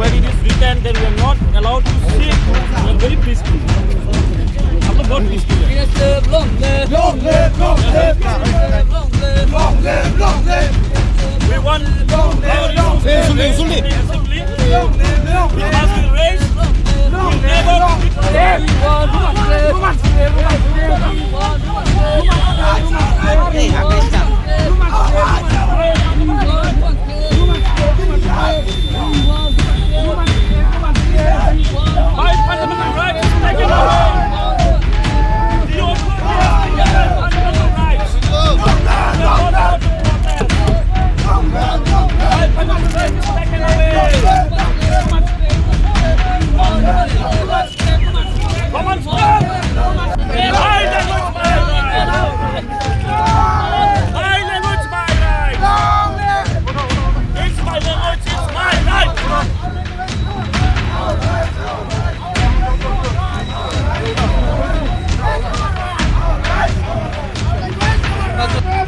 where it is written that we are not allowed to sit. We are very peaceful. हम लोग बहुत peaceful हैं. Long live, long live, long live, long live, long live, long live, long live. We want our assembly. We must be raised. We never. My fundamental right is taken away. The fundamental rights. My fundamental right is taken away. Come on, stop! My language, my right. My language, my right. It's my language, it's my right.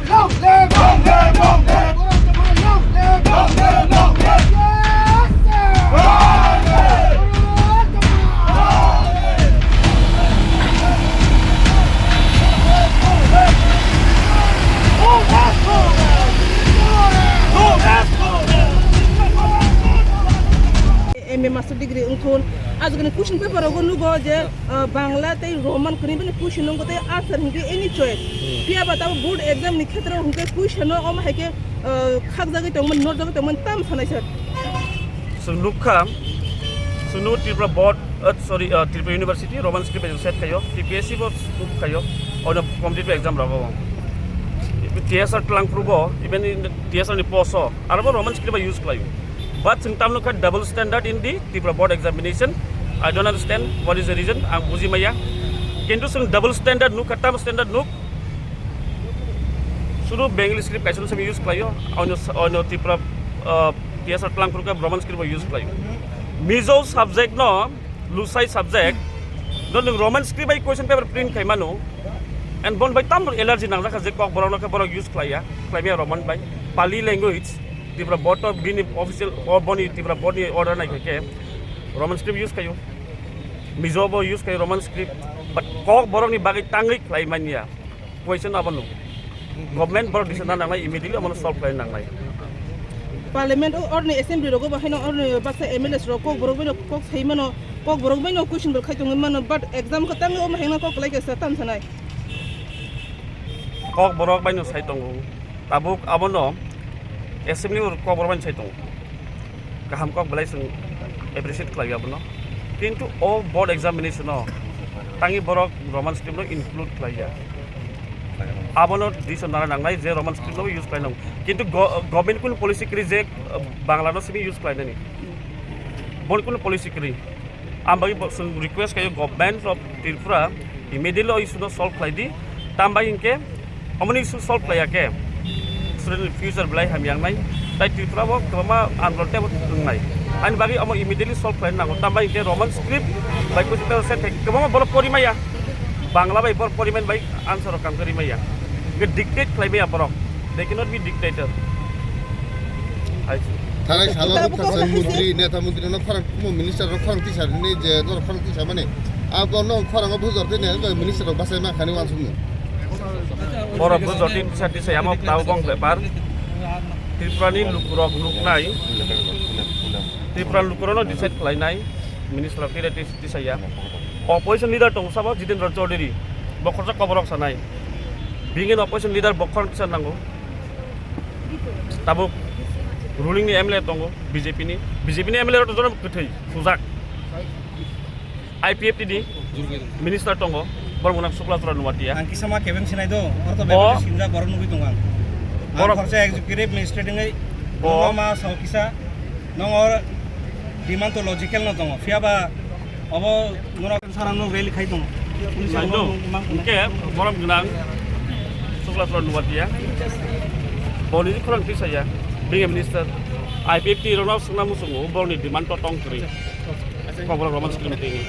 Long live, long live, long live. Long live, long live, long live. MA master degree ungkon azgane question paper ogonu go je bangla te roman kuni bene question ngo te answer hingi any choice pia bata board exam ni khetra hunke question o ma heke khak jage tongman not jage tongman tam sanai sir Sunukam Sunu Tripura board Tripura University Roman script set kayo TPSC board kayo on a competitive exam rago TSR tlang prubo even in TSR ni poso arabo Roman script use kayo. But sometimes look at double standard in the Tripura board examination. I don't understand what is the reason. I'm buzi maya. Kintu some double standard nuk katam standard nuk. Suru Bengali script kaison some use playo. On Tripura TSR tlang pruka Roman script use playo. Mizo subject no, Lusai subject. Don't Roman script by question paper print kaimano. And bon by tam allergy nang zaka zekok borong ka borong use playa. Playa Roman by Pali language. Tripura board of being official or body Tripura body order na ke Roman script use kayo Mizo bo use kayo Roman script but kok borong ni bagay tangrik lai mania question abano government borong decision nang lai immediately amano solve kayo nang lai parliament or ni assembly rogo ba hino or baksa MLS ro kok borong beno kok heimano kok borong beno question bel khaitong mano but exam ka tang o ma hena kok lai ka satan sanai kok borong beno saitong tabuk abono assembly or government saitong kaham kok balai sung appreciate klaya bono kintu all board examination no tangi borok Roman script no include klaya abono dison nara nangai je Roman script no use klaya kintu government kun policy kri je bangla no simi use klaya ni bon kun policy kri ambagi request kayo government of Tripura immediately issue no solve klaya di tambah inke amoni issue solve klaya ke student future belai ham yang nai dai Tripura bo kama anrote bo ngai an bagi amo immediately solve plan nango tambah ke Roman script bai ko kita set kama bolo porimaya bangla bai por porimen bai answer kam karimaya ge dictate claim ya borok they cannot be dictator थानाय सालाव कासे मन्त्री नेता मन्त्री न फरक minister र फरक तिसार नि जे दर फरक तिसा माने अब न फरक बुझरते ने मिनिस्टर बासाय मा खानि वानसुम borok bujoti sati saya mau tahu bang lebar Tripura ni lukurok luknai Tripura lukurono decide kelainai minister kira di saya opposition leader tong sabo Jitendra Chaudhary bokorja koborok sanai bingin opposition leader bokor kisan nango tabuk ruling ni MLA tongo BJP ni MLA to jono kuthai sujak IPFT di minister tongo borong sukla tura nuwatia angki sama keben sinai do orto bebe sinja borong nubi tongang borong khorsa executive minister ngai ma sa kisa nongor demand to logical no tongo fiaba obo nora sarang no rally khai tongo pulis ke borong gunang sukla tura nuwatia boni khorang ti saya being minister IPFT rono sungna musungu borong ni demand to tong kri ko borong roman skim tingi